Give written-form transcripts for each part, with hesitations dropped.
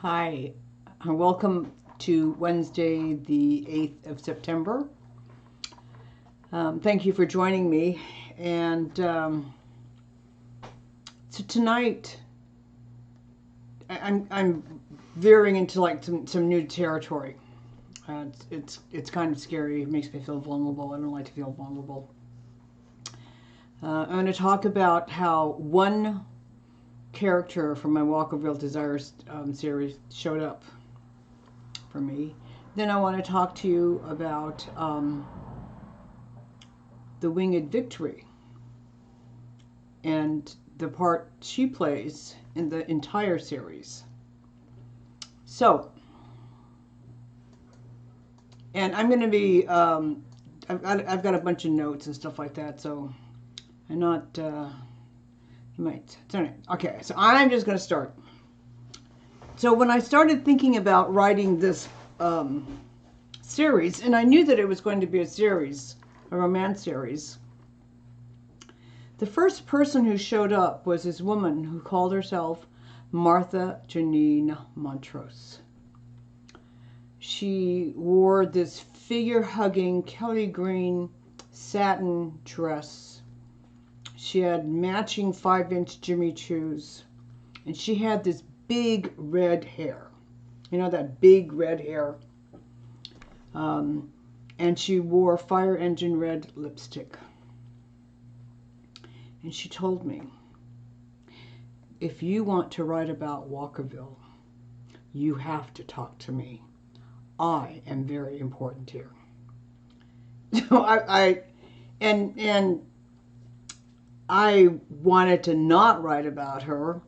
Hi, welcome to Wednesday, the 8th of September. Thank you for joining me. And so tonight, I'm veering into like some new territory. It's kind of scary. It makes me feel vulnerable. I don't like to feel vulnerable. I'm going to talk about how one character from my Walkerville Desires series showed up for me. Then I want to talk to you about the Winged Victory and the part she plays in the entire series. So, and I'm going to be, I've got a bunch of notes and stuff like that, so I'm not, you might, okay, so I'm just going to start. So when I started thinking about writing this series, and I knew that it was going to be a series, a romance series, the first person who showed up was this woman who called herself Martha Janine Montrose. She wore this figure-hugging Kelly green satin dress. She had matching 5-inch Jimmy Choos, and she had this big red hair. You know, that big red hair. And she wore fire engine red lipstick. And she told me, if you want to write about Walkerville, you have to talk to me. I am very important here. So I wanted to not write about her.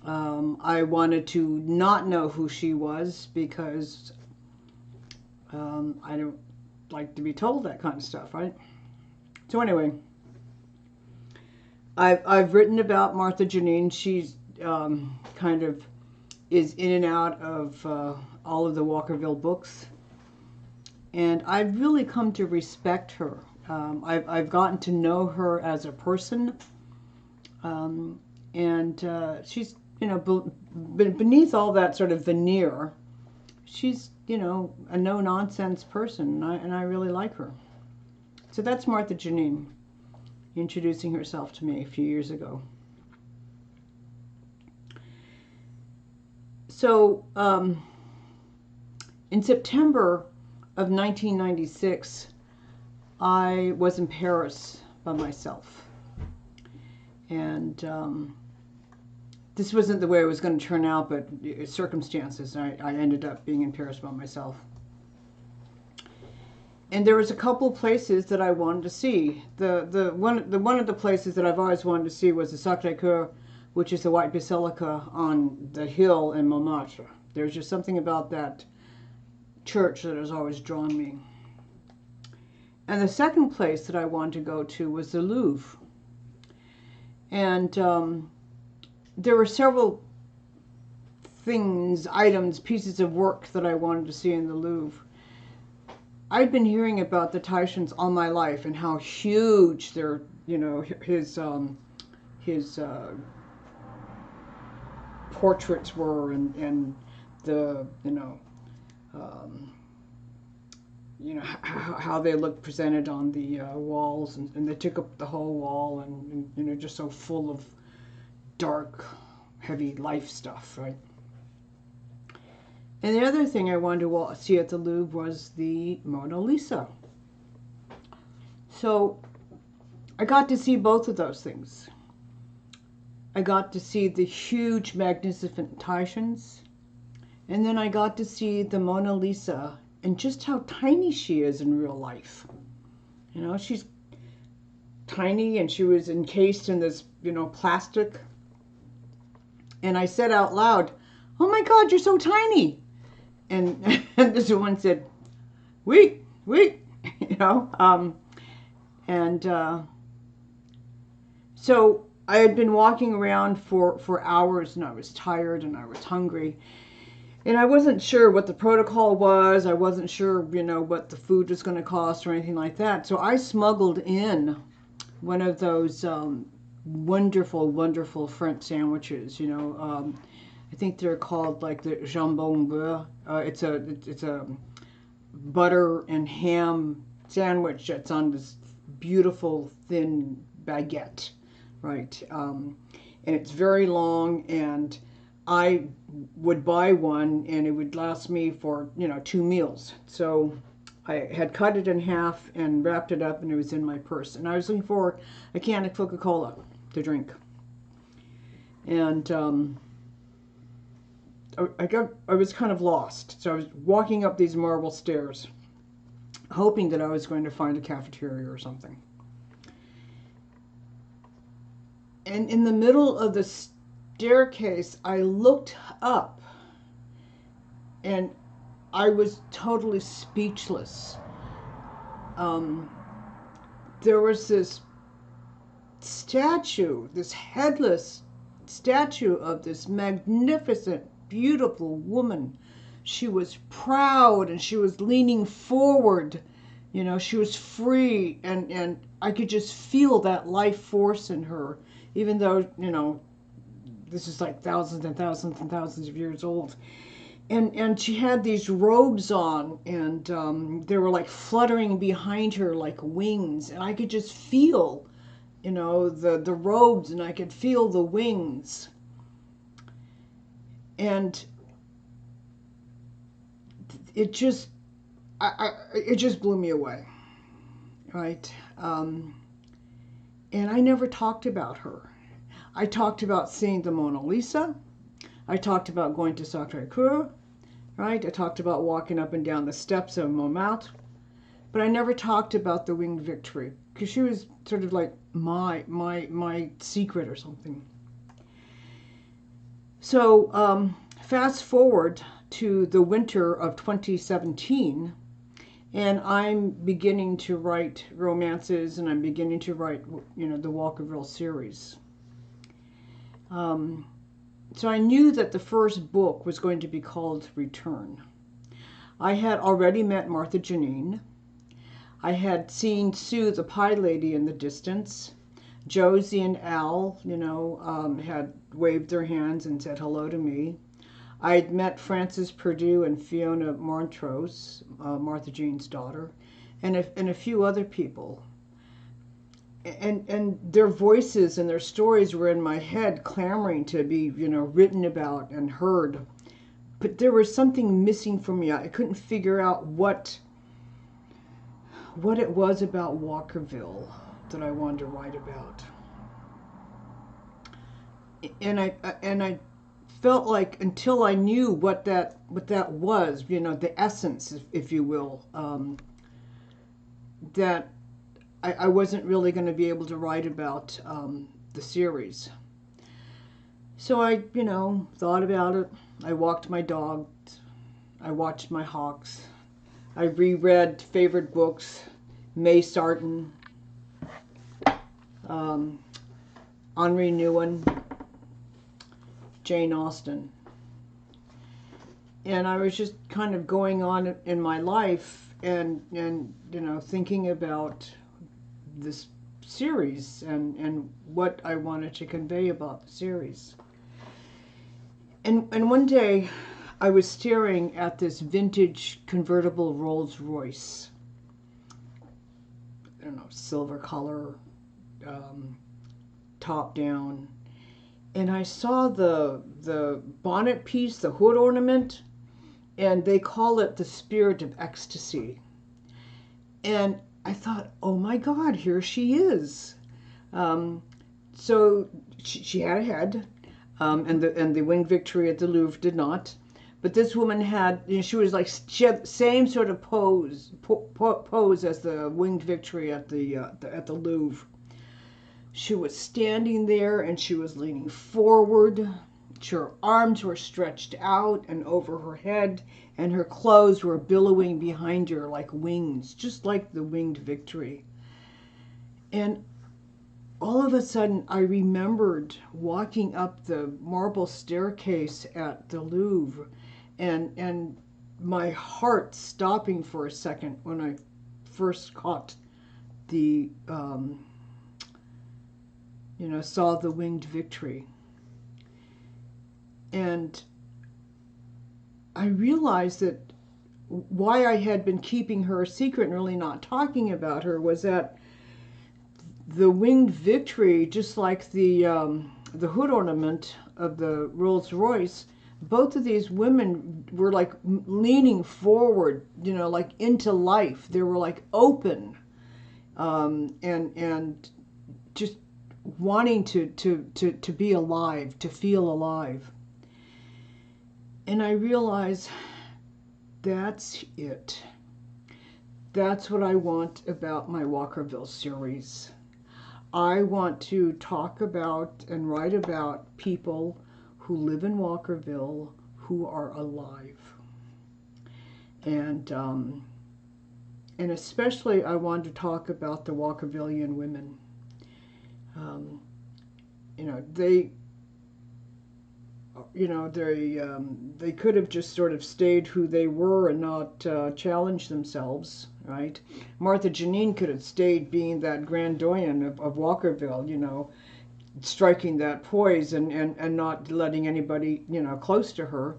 I wanted to not know who she was because I don't like to be told that kind of stuff, right? So anyway, I've written about Martha Janine. She's kind of is in and out of all of the Walkerville books, and I've really come to respect her. I've gotten to know her as a person, and she's, you know, beneath all that sort of veneer, she's, you know, a no-nonsense person, and I really like her. So that's Martha Janine introducing herself to me a few years ago. So in September of 1996, I was in Paris by myself. And this wasn't the way it was going to turn out, but circumstances, I ended up being in Paris by myself. And there was a couple places that I wanted to see. One of the places that I've always wanted to see was the Sacré-Cœur, which is the White Basilica on the hill in Montmartre. There's just something about that church that has always drawn me. And the second place that I wanted to go to was the Louvre. And there were several things, items, pieces of work that I wanted to see in the Louvre. I'd been hearing about the Titians all my life and how huge their, you know, his portraits were, and the, how they looked presented on the walls, and they took up the whole wall, and you know, just so full of dark, heavy life stuff, right? And the other thing I wanted to see at the Louvre was the Mona Lisa. So I got to see both of those things. I got to see the huge, magnificent Titians, and then I got to see the Mona Lisa and just how tiny she is in real life. You know, she's tiny, and she was encased in this, you know, plastic. And I said out loud, "Oh my God, you're so tiny!" And this one said, "Oui, oui," you know. So I had been walking around for hours, and I was tired and I was hungry. And I wasn't sure what the protocol was. I wasn't sure, you know, what the food was going to cost or anything like that. So I smuggled in one of those wonderful, wonderful French sandwiches, you know, I think they're called like the jambon beurre. It's a butter and ham sandwich that's on this beautiful thin baguette, right? And it's very long, and I would buy one, and it would last me for 2 meals. So I had cut it in half and wrapped it up, and it was in my purse. And I was looking for a can of Coca-Cola to drink, and I was kind of lost. So I was walking up these marble stairs, hoping that I was going to find a cafeteria or something. And in the middle of the staircase, I looked up, and I was totally speechless. There was this statue, this headless statue of this magnificent, beautiful woman. She was proud, and she was leaning forward. She was free, and I could just feel that life force in her, even though, this is like thousands and thousands and thousands of years old. And she had these robes on, and they were like fluttering behind her like wings, and I could just feel, the robes, and I could feel the wings. And it just blew me away, right? And I never talked about her. I talked about seeing the Mona Lisa. I talked about going to Sacré-Cœur, right? I talked about walking up and down the steps of Montmartre. But I never talked about the Winged Victory, because she was sort of like my secret or something. So fast forward to the winter of 2017, and I'm beginning to write romances, and I'm beginning to write, the Walkerville series. So I knew that the first book was going to be called Return. I had already met Martha Janine. I had seen Sue the Pie Lady in the distance. Josie and Al, had waved their hands and said hello to me. I'd met Frances Perdue and Fiona Montrose, Martha Jane's daughter, and a few other people. And their voices and their stories were in my head, clamoring to be, written about and heard. But there was something missing for me. I couldn't figure out what it was about Walkerville that I wanted to write about. And I felt like, until I knew what that was, the essence, if you will, that I wasn't really going to be able to write about the series. So I, thought about it. I walked my dog. I watched my hawks. I reread favorite books, May Sarton, Henri Nouwen, Jane Austen. And I was just kind of going on in my life and thinking about this series and what I wanted to convey about the series. And one day I was staring at this vintage convertible Rolls Royce. I don't know, silver color, top down. And I saw the bonnet piece, the hood ornament, and they call it the Spirit of Ecstasy. And I thought, oh my God, here she is. So she had a head, and the Winged Victory at the Louvre did not. But this woman had, she was like, she had the same sort of pose as the Winged Victory at the Louvre. She was standing there, and she was leaning forward. Her arms were stretched out and over her head, and her clothes were billowing behind her like wings, just like the Winged Victory. And all of a sudden, I remembered walking up the marble staircase at the Louvre, and my heart stopping for a second when I first caught the, saw the Winged Victory. And I realized that why I had been keeping her a secret and really not talking about her was that the winged victory, just like the hood ornament of the Rolls Royce, both of these women were like leaning forward, you know, like into life. They were like open, and just wanting to be alive, to feel alive. And I realized that's it. That's what I want about my Walkerville series. I want to talk about and write about people who live in Walkerville who are alive. And especially I wanted to talk about the Walkervillian women. You know, they could have just sort of stayed who they were and not challenged themselves, right? Martha Janine could have stayed being that grand doyen of Walkerville, you know, striking that poise and not letting anybody, you know, close to her.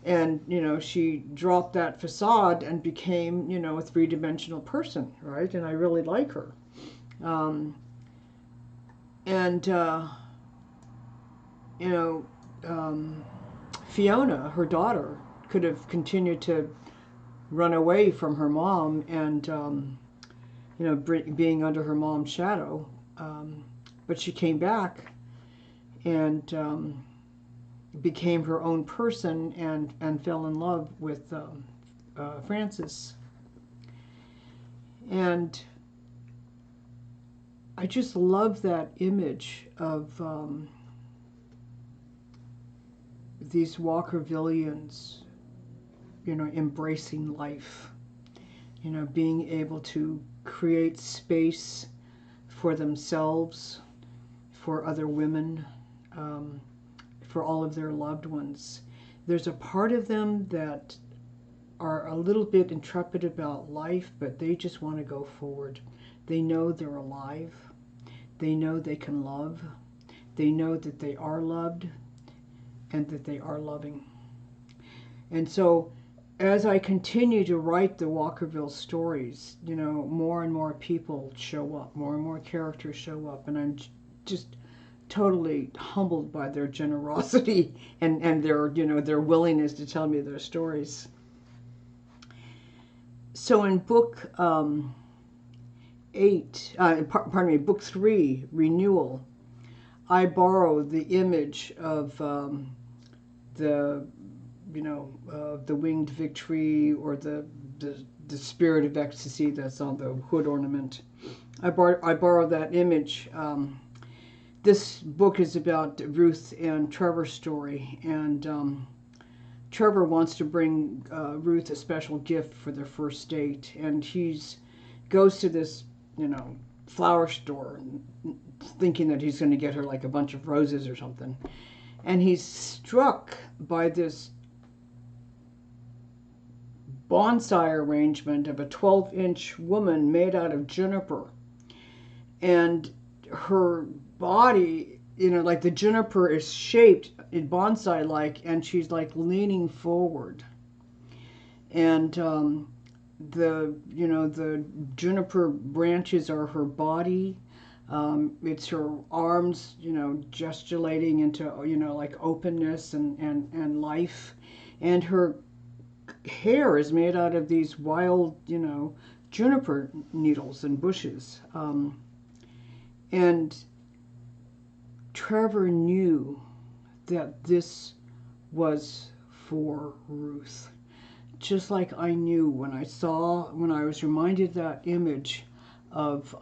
And, you know, she dropped that facade and became, you know, a three-dimensional person, right? And I really like her. You know, Fiona, her daughter, could have continued to run away from her mom and, you know, being under her mom's shadow. But she came back and became her own person and fell in love with Francis. And I just love that image of these Walkervillians, you know, embracing life, you know, being able to create space for themselves, for other women, for all of their loved ones. There's a part of them that are a little bit intrepid about life, but they just want to go forward. They know they're alive. They know they can love. They know that they are loved and that they are loving. And so as I continue to write the Walkerville stories, you know, more and more people show up, more and more characters show up, and I'm just totally humbled by their generosity and their, you know, their willingness to tell me their stories. So in book book 3, Renewal, I borrow the image of the, you know, the winged victory, or the spirit of ecstasy that's on the hood ornament. I borrow that image. This book is about Ruth and Trevor's story, and Trevor wants to bring Ruth a special gift for their first date, and goes to this, you know, flower store thinking that he's going to get her like a bunch of roses or something. And he's struck by this bonsai arrangement of a 12-inch woman made out of juniper. And her body, you know, like the juniper is shaped in bonsai-like, and she's like leaning forward. And the juniper branches are her body. It's her arms, you know, gesticulating into, you know, like openness and life. And her hair is made out of these wild, you know, juniper needles and bushes. And Trevor knew that this was for Ruth. Just like I knew when I was reminded that image of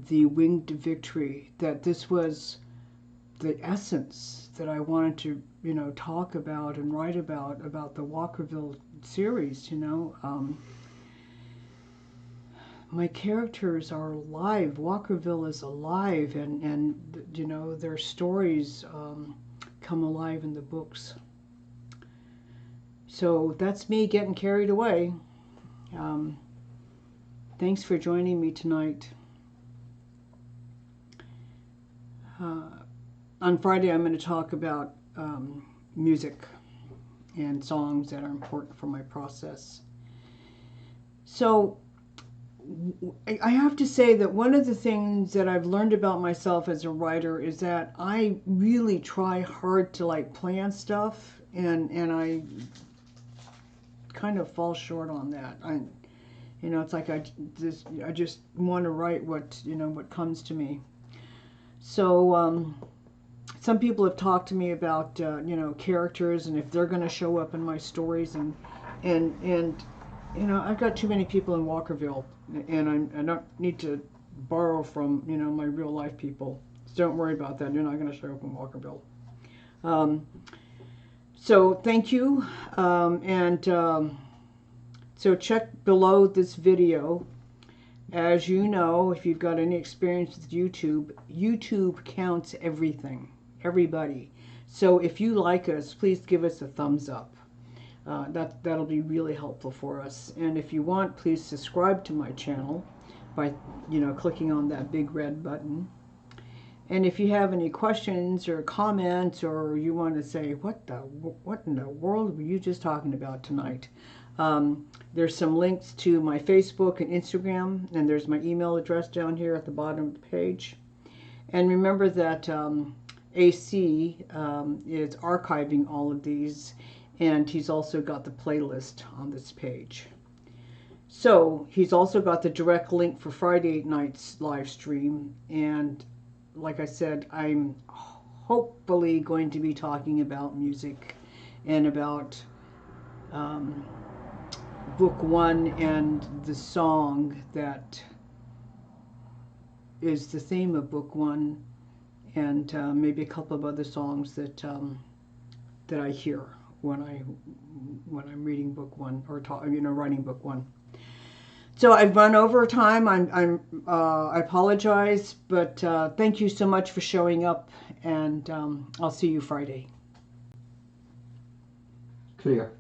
the winged victory, that this was the essence that I wanted to, you know, talk about and write about the Walkerville series, you know. My characters are alive. Walkerville is alive, and you know, their stories come alive in the books. So that's me getting carried away. Thanks for joining me tonight. On Friday, I'm going to talk about music and songs that are important for my process. So I have to say that one of the things that I've learned about myself as a writer is that I really try hard to like plan stuff, and I kind of fall short on that. It's like I just want to write what comes to me. So some people have talked to me about characters and if they're going to show up in my stories, and I've got too many people in Walkerville, and I don't need to borrow from my real life people. So don't worry about that. You're not going to show up in Walkerville. So thank you, so check below this video. As you know, if you've got any experience with YouTube counts everything, everybody. So if you like us, please give us a thumbs up. That'll be really helpful for us. And if you want, please subscribe to my channel by clicking on that big red button. And if you have any questions or comments, or you want to say, what in the world were you just talking about tonight? There's some links to my Facebook and Instagram, and there's my email address down here at the bottom of the page. And remember that AC is archiving all of these, and he's also got the playlist on this page. So he's also got the direct link for Friday night's live stream, and like I said, I'm hopefully going to be talking about music and about book one and the song that is the theme of book one, and maybe a couple of other songs that that I hear when I'm reading book one, or writing book one. So I've run over time. I apologize, but thank you so much for showing up, and I'll see you Friday. Clear.